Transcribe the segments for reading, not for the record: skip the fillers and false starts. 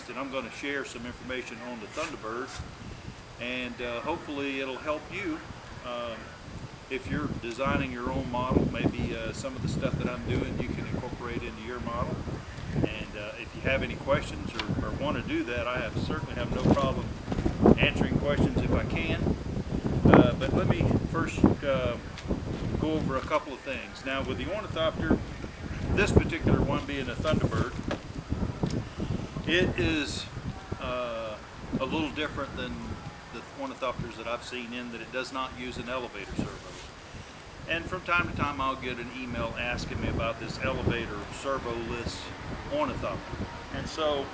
test, and I'm going to share some information on the Thunderbird, and hopefully it'll help you if you're designing your own model. Maybe some of the stuff that I'm doing you can incorporate into your model. And if you have any questions or want to do that, I certainly have no problem answering questions if I can. But let me first go over a couple of things. Now, with the ornithopter, this particular one being a Thunderbird, it is a little different than the ornithopters that I've seen in that it does not use an elevator servo. And from time to time I'll get an email asking me about this elevator servo-less ornithopter. And so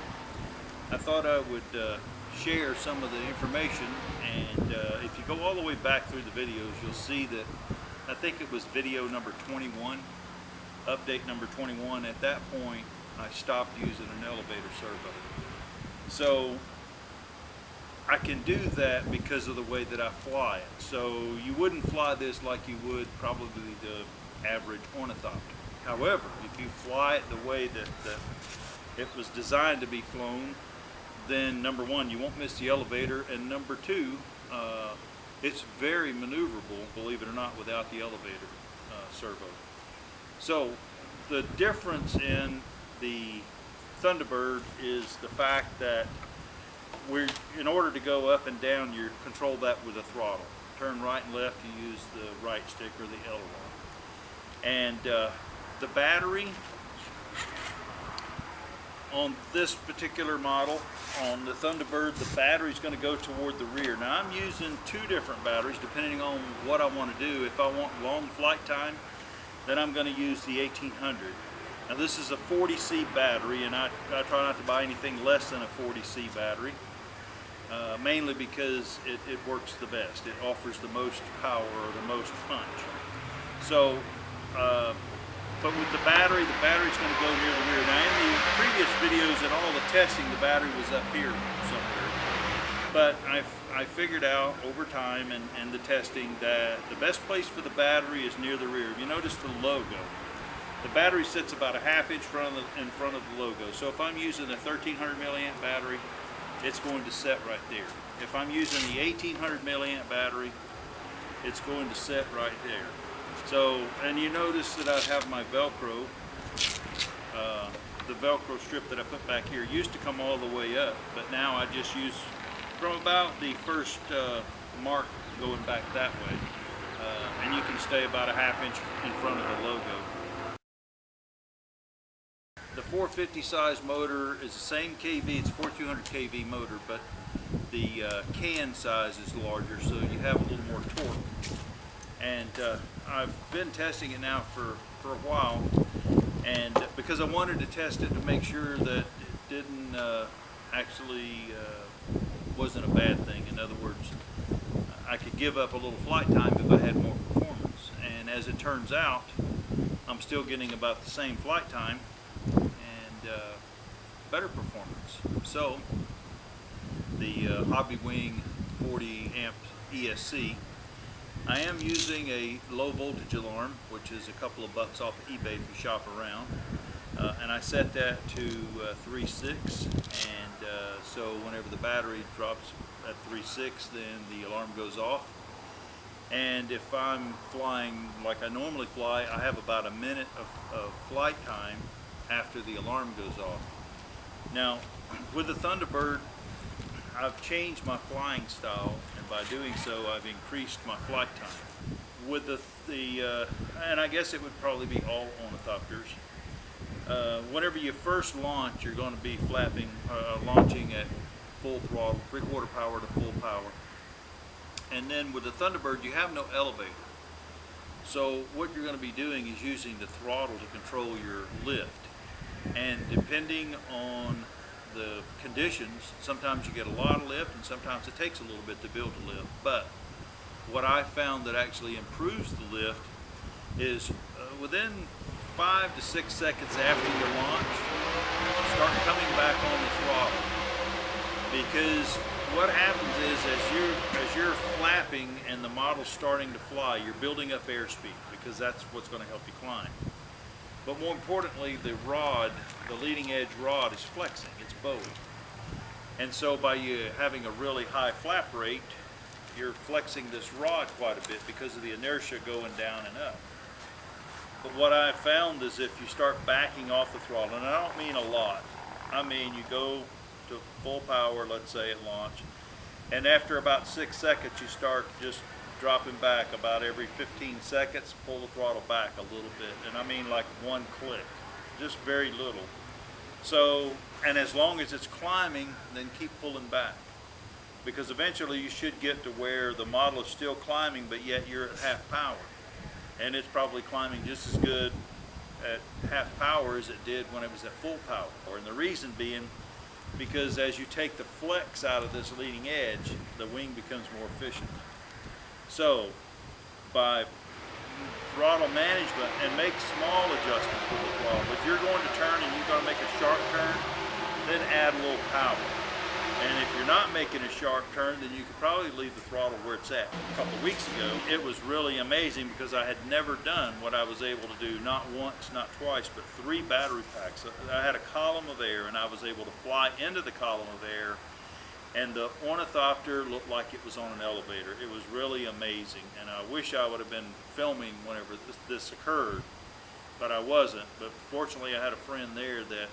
I thought I would share some of the information, and if you go all the way back through the videos, you'll see that I think it was video number 21, update number 21. At that point I stopped using an elevator servo. So I can do that because of the way that I fly it. So you wouldn't fly this like you would probably the average ornithopter. However, if you fly it the way that it was designed to be flown, then number one, you won't miss the elevator, and number two, it's very maneuverable, believe it or not, without the elevator servo. So the difference in the Thunderbird is the fact that in order to go up and down, you control that with a throttle. Turn right and left, you use the right stick or the L one. And the battery on this particular model, on the Thunderbird, the battery is going to go toward the rear. Now I'm using two different batteries depending on what I want to do. If I want long flight time, then I'm going to use the 1800. Now this is a 40C battery, and I try not to buy anything less than a 40C battery, mainly because it works the best. It offers the most power or the most punch. So, but with the battery's going to go near the rear. Now in the previous videos and all the testing, the battery was up here somewhere. But I figured out over time and the testing that the best place for the battery is near the rear. If you notice the logo, the battery sits about a ½ inch in front of the logo. So if I'm using a 1300 milliamp battery, it's going to set right there. If I'm using the 1800 milliamp battery, it's going to set right there. So, and you notice that I have my Velcro, the Velcro strip that I put back here used to come all the way up, but now I just use from about the first mark going back that way, and you can stay about a ½ inch in front of the logo. The 450 size motor is the same kV, it's 4200 kV motor, but the can size is larger, so you have a little more torque. And I've been testing it now for a while, and because I wanted to test it to make sure that it didn't actually wasn't a bad thing. In other words, I could give up a little flight time if I had more performance, and as it turns out, I'm still getting about the same flight time and better performance. So the Hobbywing 40 amp ESC, I am using a low voltage alarm, which is a couple of bucks off of eBay if you shop around, and I set that to 3.6, and so whenever the battery drops at 3.6, then the alarm goes off. And if I'm flying like I normally fly, I have about a minute of flight time after the alarm goes off. Now, with the Thunderbird, I've changed my flying style, and by doing so, I've increased my flight time. With and I guess it would probably be all ornithopters. Whenever you first launch, you're going to be launching at full throttle, 3/4 power to full power. And then with the Thunderbird, you have no elevator. So what you're going to be doing is using the throttle to control your lift. And depending on the conditions, sometimes you get a lot of lift and sometimes it takes a little bit to build a lift. But what I found that actually improves the lift is within 5 to 6 seconds after your launch, start coming back on the throttle. Because what happens is as you're flapping and the model's starting to fly, you're building up airspeed, because that's what's going to help you climb. But more importantly, the rod, the leading edge rod, is flexing, it's bowing. And so by you having a really high flap rate, you're flexing this rod quite a bit because of the inertia going down and up. But what I found is if you start backing off the throttle, and I don't mean a lot, I mean you go to full power, let's say at launch, and after about 6 seconds you start just dropping back about every 15 seconds, pull the throttle back a little bit, and I mean like one click, just very little. So, and as long as it's climbing, then keep pulling back, because eventually you should get to where the model is still climbing, but yet you're at half power. And it's probably climbing just as good at half power as it did when it was at full power. And the reason being, because as you take the flex out of this leading edge, the wing becomes more efficient. So, by throttle management, and make small adjustments with the throttle. If you're going to turn and you're going to make a sharp turn, then add a little power. And if you're not making a sharp turn, then you could probably leave the throttle where it's at. A couple of weeks ago, it was really amazing because I had never done what I was able to do, not once, not twice, but 3 battery packs. I had a column of air, and I was able to fly into the column of air, and the ornithopter looked like it was on an elevator. It was really amazing, and I wish I would have been filming whenever this occurred, but I wasn't. But fortunately, I had a friend there that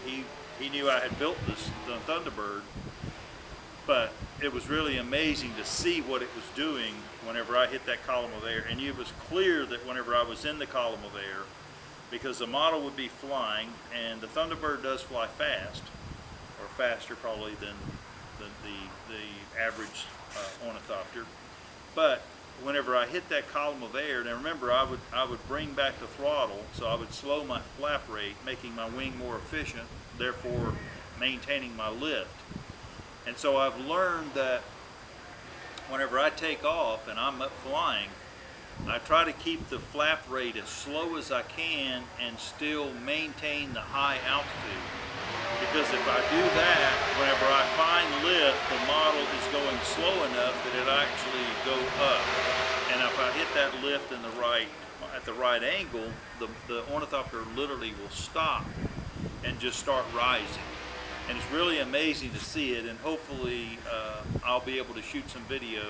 he knew I had built the Thunderbird, but it was really amazing to see what it was doing whenever I hit that column of air. And it was clear that whenever I was in the column of air, because the model would be flying, and the Thunderbird does fly fast, or faster probably than the average ornithopter, but whenever I hit that column of air, and remember I would bring back the throttle, so I would slow my flap rate, making my wing more efficient, therefore maintaining my lift. And so I've learned that whenever I take off and I'm up flying, I try to keep the flap rate as slow as I can and still maintain the high altitude. Because if I do that, whenever I find lift, the model is going slow enough that it actually go up. And if I hit that lift at the right angle, the ornithopter literally will stop and just start rising. And it's really amazing to see it, and hopefully I'll be able to shoot some video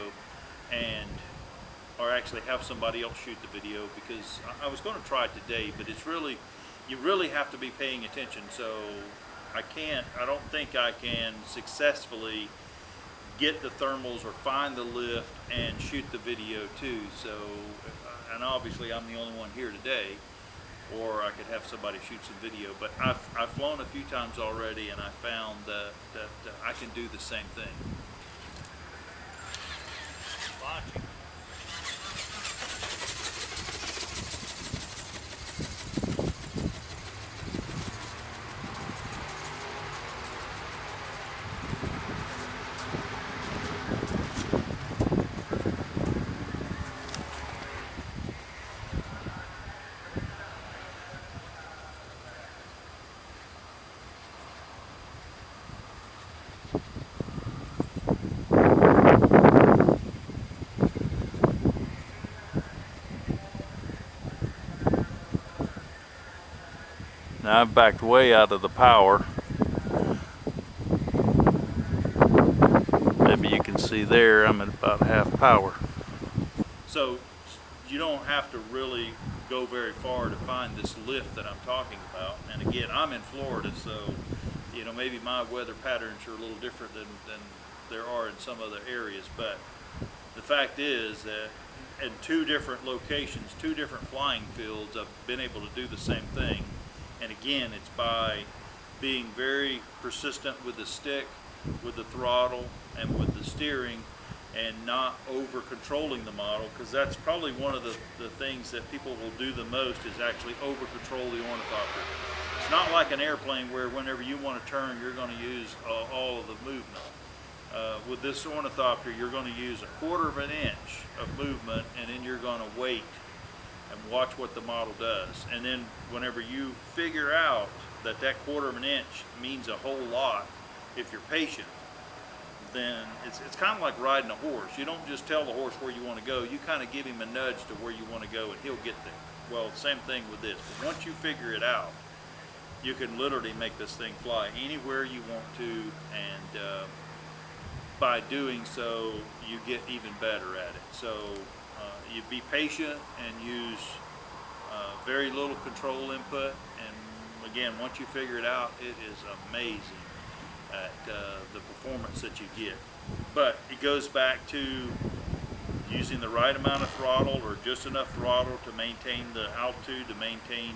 or actually have somebody else shoot the video, because I was going to try it today, but you really have to be paying attention. So I don't think I can successfully get the thermals or find the lift and shoot the video too. So, and obviously I'm the only one here today, or I could have somebody shoot some video, but I've flown a few times already, and I found that I can do the same thing. Watching. Now I've backed way out of the power. Maybe you can see there I'm at about half power. So you don't have to really go very far to find this lift that I'm talking about. And again, I'm in Florida, so maybe my weather patterns are a little different than there are in some other areas. But the fact is that in 2 different locations, 2 different flying fields, I've been able to do the same thing. And again, it's by being very persistent with the stick, with the throttle, and with the steering, and not over controlling the model, because that's probably one of the things that people will do the most, is actually over control the ornithopter. It's not like an airplane where whenever you want to turn, you're going to use all of the movement. With this ornithopter, you're going to use 1/4 of an inch of movement, and then you're going to wait and watch what the model does. And then whenever you figure out that 1/4 of an inch means a whole lot, if you're patient, then it's kind of like riding a horse. You don't just tell the horse where you want to go, you kind of give him a nudge to where you want to go, and he'll get there. Well, same thing with this. But once you figure it out, you can literally make this thing fly anywhere you want to, and by doing so, you get even better at it. So you be patient and use very little control input, and again, once you figure it out, it is amazing at the performance that you get. But it goes back to using the right amount of throttle, or just enough throttle to maintain the altitude, to maintain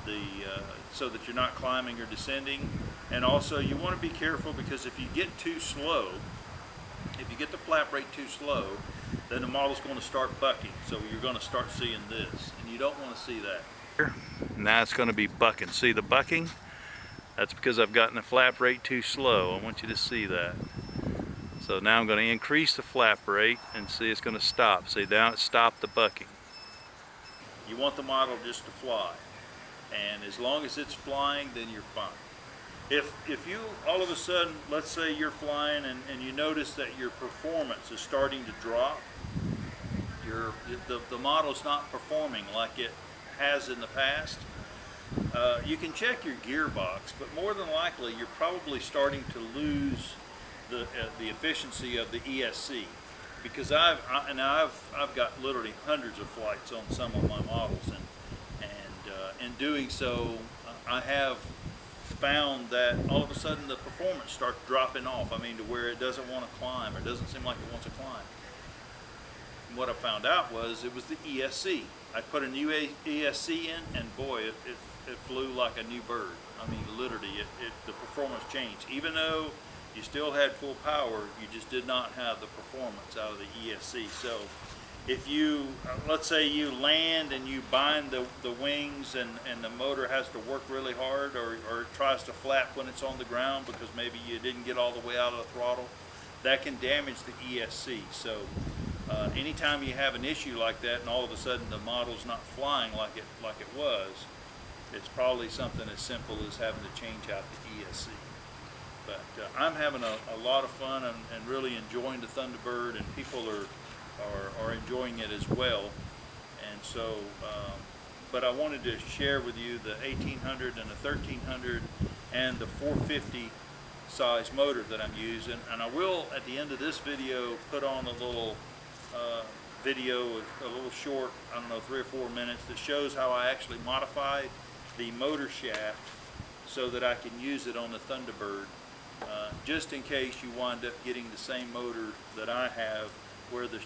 the so that you're not climbing or descending. And also you want to be careful, because if you get too slow, if you get the flap rate too slow, then the model's going to start bucking. So you're going to start seeing this, and you don't want to see that. Now it's going to be bucking. See the bucking? That's because I've gotten the flap rate too slow. I want you to see that. So now I'm going to increase the flap rate, and see it's going to stop. See, now it stopped the bucking. You want the model just to fly, and as long as it's flying, then you're fine. If you all of a sudden, let's say you're flying and you notice that your performance is starting to drop, the model's not performing like it has in the past, you can check your gearbox, but more than likely you're probably starting to lose the efficiency of the ESC, because I've got literally hundreds of flights on some of my models, and in doing so, I have found that all of a sudden the performance starts dropping off. I mean, to where it doesn't want to climb, or doesn't seem like it wants to climb. And what I found out was it was the ESC. I put a new ESC in, and boy, it flew like a new bird. I mean, literally, the performance changed. Even though you still had full power, you just did not have the performance out of the ESC. So if you, let's say you land and you bind the wings, and the motor has to work really hard, or it tries to flap when it's on the ground because maybe you didn't get all the way out of the throttle, that can damage the ESC. So anytime you have an issue like that, and all of a sudden the model's not flying like it was, it's probably something as simple as having to change out the ESC. But I'm having a lot of fun and really enjoying the Thunderbird, and people are enjoying it as well. And so, but I wanted to share with you the 1800 and the 1300 and the 450 size motor that I'm using. And I will, at the end of this video, put on a little video, a little short, I don't know, 3 or 4 minutes, that shows how I actually modified the motor shaft so that I can use it on the Thunderbird, just in case you wind up getting the same motor that I have, where the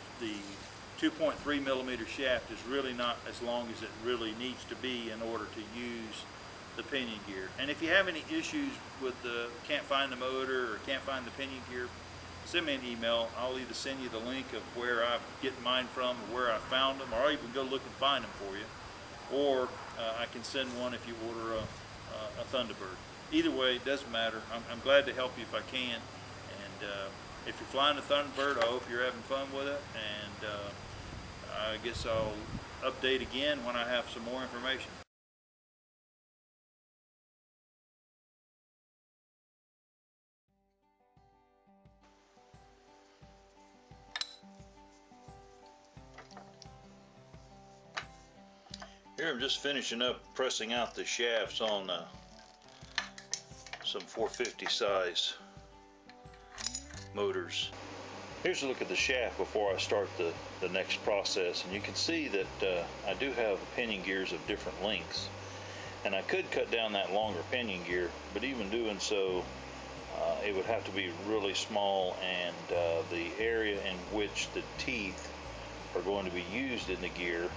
2.3 millimeter shaft is really not as long as it really needs to be in order to use the pinion gear. And if you have any issues with can't find the motor or can't find the pinion gear, send me an email. I'll either send you the link of where I'm getting mine from, or where I found them, or I'll even go look and find them for you. Or I can send one if you order a Thunderbird. Either way, it doesn't matter. I'm glad to help you if I can. And if you're flying a Thunderbird, I hope you're having fun with it. And I guess I'll update again when I have some more information. Here I'm just finishing up pressing out the shafts on some 450 size motors. Here's a look at the shaft before I start the next process, and you can see that I do have pinion gears of different lengths, and I could cut down that longer pinion gear, but even doing so, it would have to be really small, and the area in which the teeth are going to be used in the gear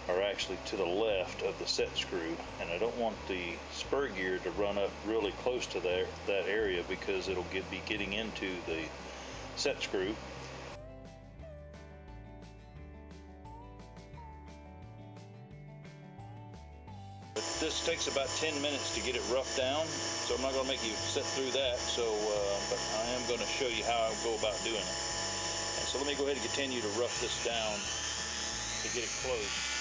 are actually to the left of the set screw, and I don't want the spur gear to run up really close to that area, because it'll be getting into the set screw. But this takes about 10 minutes to get it roughed down, so I'm not going to make you sit through that. So, but I am going to show you how I go about doing it. And so let me go ahead and continue to rough this down to get it closed.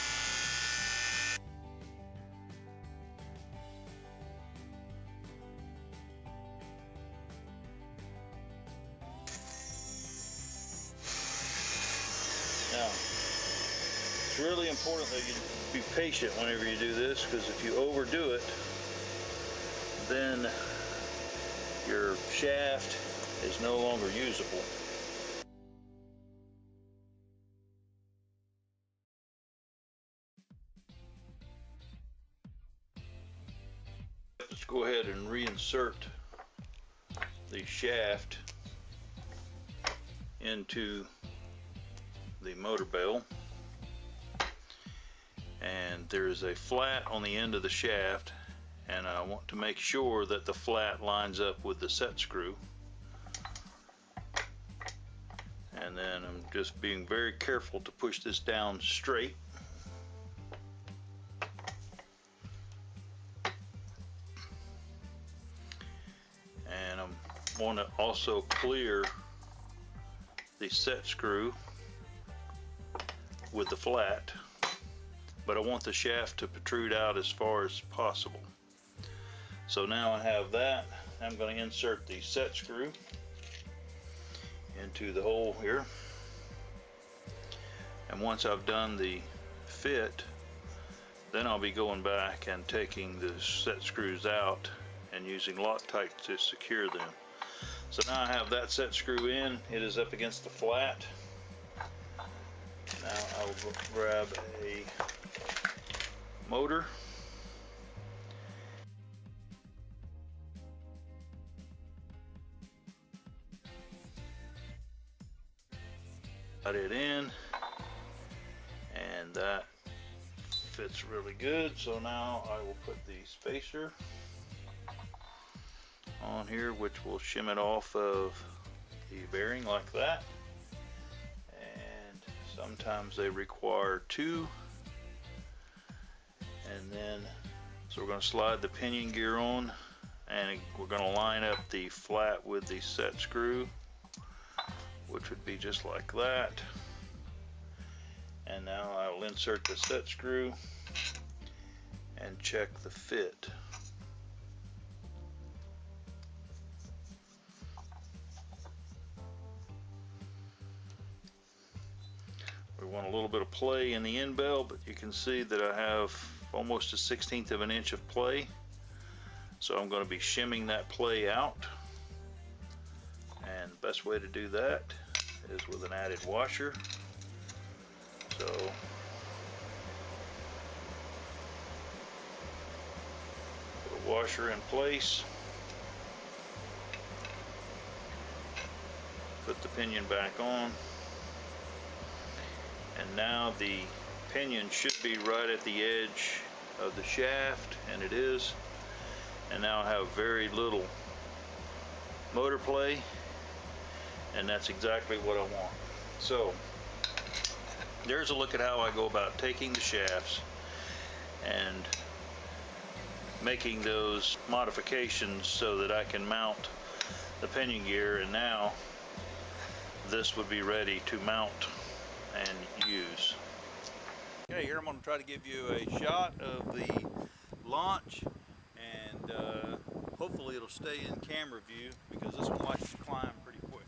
Now, it's really important that you be patient whenever you do this, because if you overdo it, then your shaft is no longer usable. Let's go ahead and reinsert the shaft into the motor bell. And there's a flat on the end of the shaft, and I want to make sure that the flat lines up with the set screw. And then I'm just being very careful to push this down straight. And I want to also clear the set screw with the flat, but I want the shaft to protrude out as far as possible. So now I have that. I'm going to insert the set screw into the hole here, and once I've done the fit, then I'll be going back and taking the set screws out and using Loctite to secure them. So now I have that set screw in. It is up against the flat. Now I will grab a motor. Got it in, and that fits really good. So now I will put the spacer on here, which will shim it off of the bearing like that. And sometimes they require two. And then, so we're going to slide the pinion gear on, and we're going to line up the flat with the set screw, which would be just like that. And now I will insert the set screw and check the fit. We want a little bit of play in the end bell, but you can see that I have almost a 1/16 of an inch of play. So I'm going to be shimming that play out. And the best way to do that is with an added washer. So put a washer in place. Put the pinion back on. And now the pinion should be right at the edge of the shaft, and it is. And now I have very little motor play, and that's exactly what I want. So there's a look at how I go about taking the shafts and making those modifications so that I can mount the pinion gear, and now this would be ready to mount and use. Okay, here I'm going to try to give you a shot of the launch, and hopefully it'll stay in camera view because this one likes to climb pretty quick.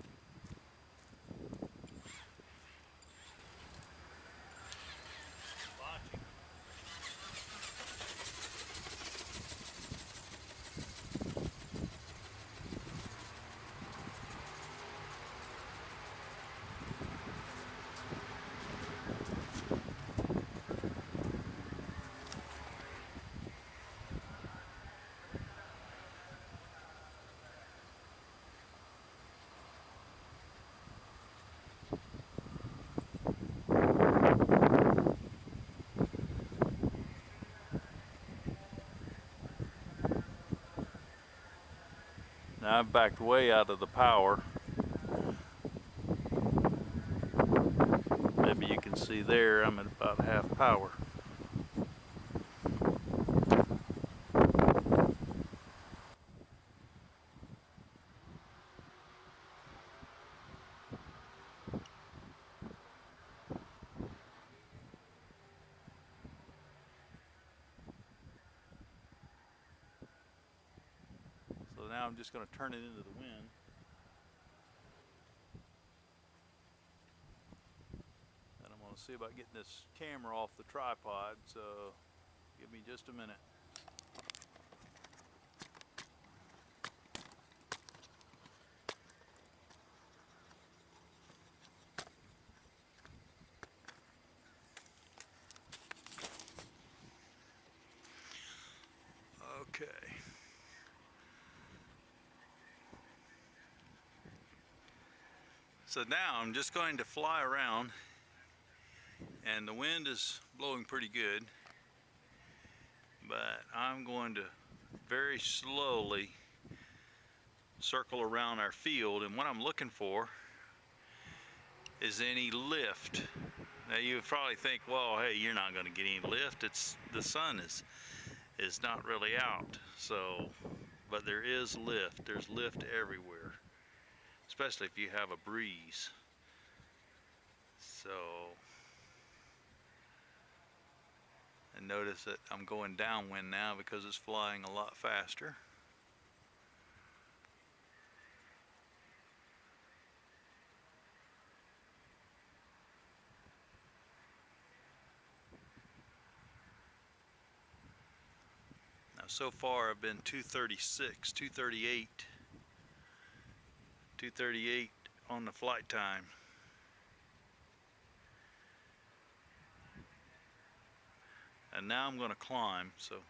Launching. Now I've backed way out of the power. Maybe you can see there I'm at about half power. So now I'm just going to turn it into the wind. And I'm going to see about getting this camera off the tripod, so give me just a minute. So now I'm just going to fly around, and the wind is blowing pretty good, but I'm going to very slowly circle around our field, and what I'm looking for is any lift. Now you would probably think, well, hey, you're not going to get any lift. It's the sun is not really out. So, but there is lift. There's lift everywhere, especially if you have a breeze. So, and notice that I'm going downwind now because it's flying a lot faster. Now so far I've been 236, 238 on the flight time. And now I'm going to climb, so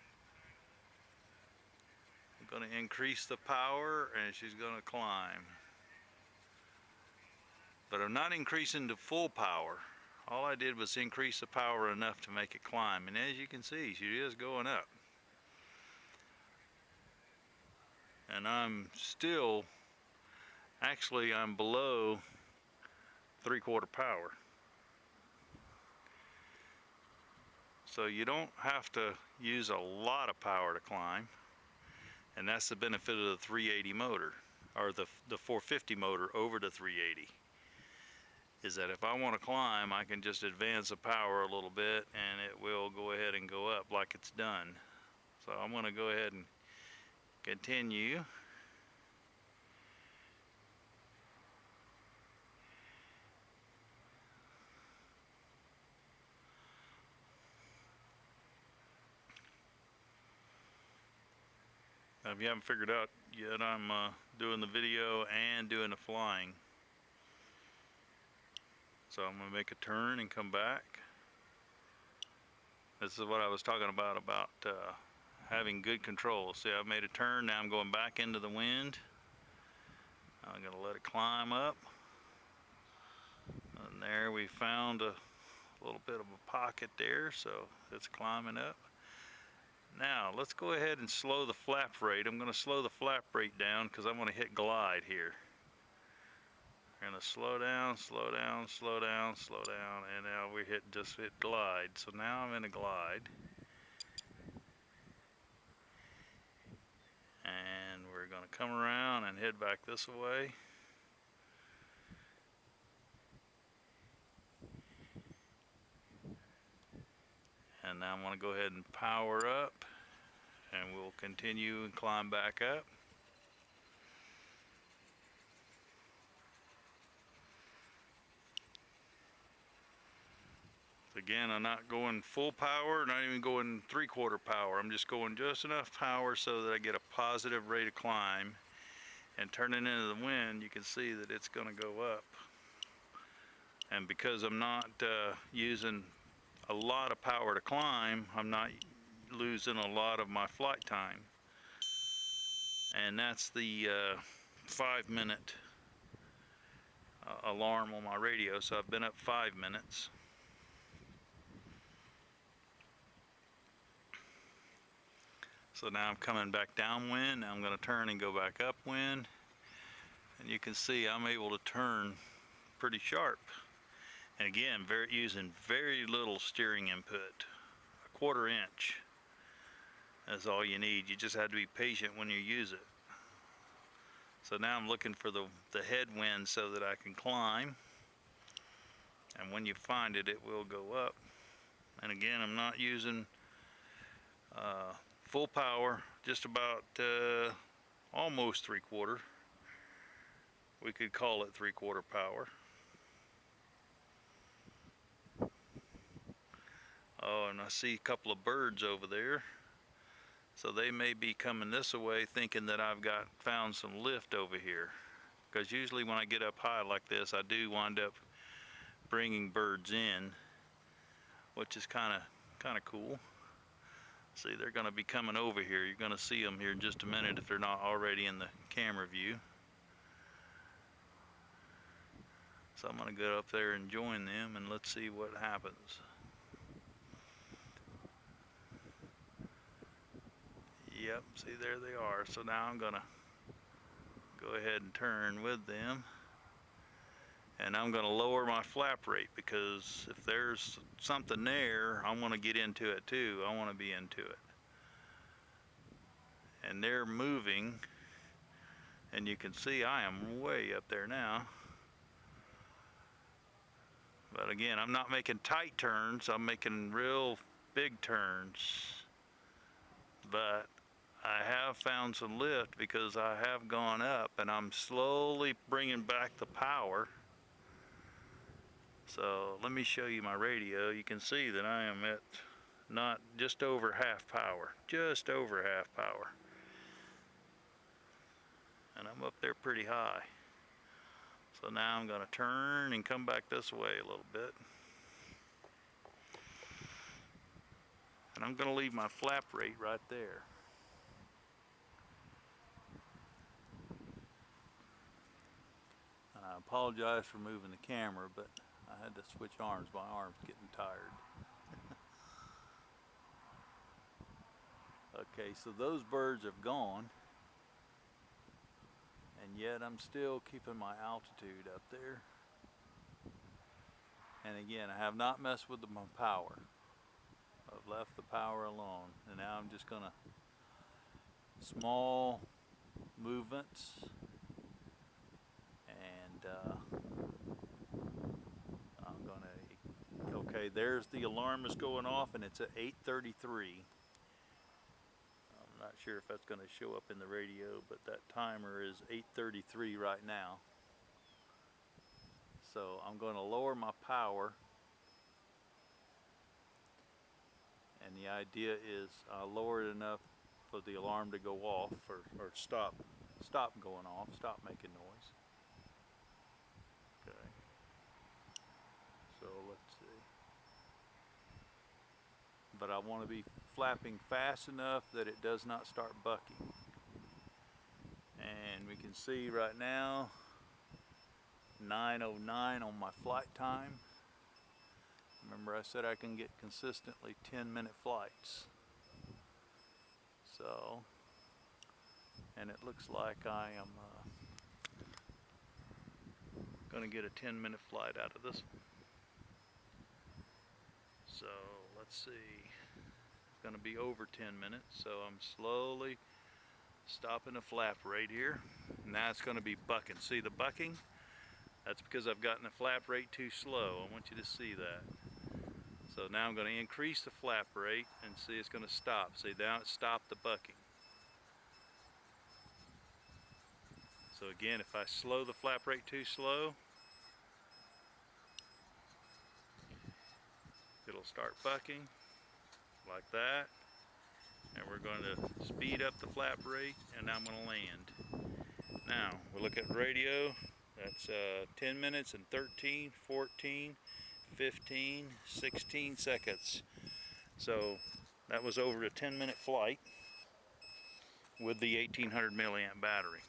I'm going to increase the power and she's going to climb. But I'm not increasing to full power. All I did was increase the power enough to make it climb, and as you can see, she is going up. And I'm still, actually I'm below 3/4 power. So you don't have to use a lot of power to climb, and that's the benefit of the 380 motor, or the 450 motor over the 380, is that if I want to climb, I can just advance the power a little bit and it will go ahead and go up like it's done. So I'm going to go ahead and continue. Now, if you haven't figured out yet, I'm doing the video and doing the flying. So I'm going to make a turn and come back. This is what I was talking about having good control. See, I've made a turn, now I'm going back into the wind. I'm going to let it climb up. And there we found a little bit of a pocket there, so it's climbing up. Now let's go ahead and slow the flap rate. I'm going to slow the flap rate down because I want to hit glide here. We're going to slow down, slow down, slow down, slow down, and now we just hit glide. So now I'm in a glide. And we're going to come around and head back this way. And now I'm going to go ahead and power up, and we'll continue and climb back up. Again, I'm not going full power, not even going 3/4 power. I'm just going just enough power so that I get a positive rate of climb. And turning into the wind, you can see that it's going to go up. And because I'm not using a lot of power to climb, I'm not losing a lot of my flight time. And that's the 5-minute alarm on my radio, so I've been up 5 minutes. So now I'm coming back downwind. Now I'm going to turn and go back upwind, and you can see I'm able to turn pretty sharp. And again, using very little steering input, 1/4 inch. That's all you need. You just have to be patient when you use it. So now I'm looking for the headwind so that I can climb. And when you find it, it will go up. And again, I'm not using full power, just about almost 3/4. We could call it 3/4 power. Oh, and I see a couple of birds over there. So they may be coming this way thinking that I've found some lift over here. Because usually when I get up high like this, I do wind up bringing birds in, which is kind of cool. See, they're going to be coming over here. You're going to see them here in just a minute if they're not already in the camera view. So I'm going to go up there and join them, and let's see what happens. Yep, see, there they are. So now I'm going to go ahead and turn with them. And I'm going to lower my flap rate, because if there's something there, I want to get into it too. I want to be into it. And they're moving, and you can see I am way up there now. But again, I'm not making tight turns, I'm making real big turns. But I have found some lift because I have gone up, and I'm slowly bringing back the power. So let me show you my radio. You can see that I am at not just over half power, just over half power. And I'm up there pretty high. So now I'm going to turn and come back this way a little bit. And I'm going to leave my flap rate right there. And I apologize for moving the camera, but I had to switch arms. My arm's getting tired. Okay, so those birds have gone. And yet I'm still keeping my altitude up there. And again, I have not messed with my power. I've left the power alone. And now I'm just gonna small movements, and I'm gonna, okay, there's the alarm is going off, and it's at 8:33. I'm not sure if that's going to show up in the radio, but that timer is 8:33 right now. So I'm going to lower my power, and the idea is I'll lower it enough for the alarm to go off, or stop going off, stop making noise. Okay, so let's see. But I want to be flapping fast enough that it does not start bucking. And we can see right now 9:09 on my flight time. Remember, I said I can get consistently 10-minute flights. So, and it looks like I am going to get a 10-minute flight out of this one. So let's see, it's going to be over 10 minutes, so I'm slowly stopping the flap rate here. Now it's going to be bucking. See the bucking? That's because I've gotten the flap rate too slow. I want you to see that. So now I'm going to increase the flap rate, and see it's going to stop. See, now it stopped the bucking. So again, if I slow the flap rate too slow, it'll start bucking like that, and we're going to speed up the flap rate, and now I'm going to land. Now we look at radio. That's 10 minutes and 13, 14, 15, 16 seconds. So that was over a 10-minute flight with the 1800 milliamp battery.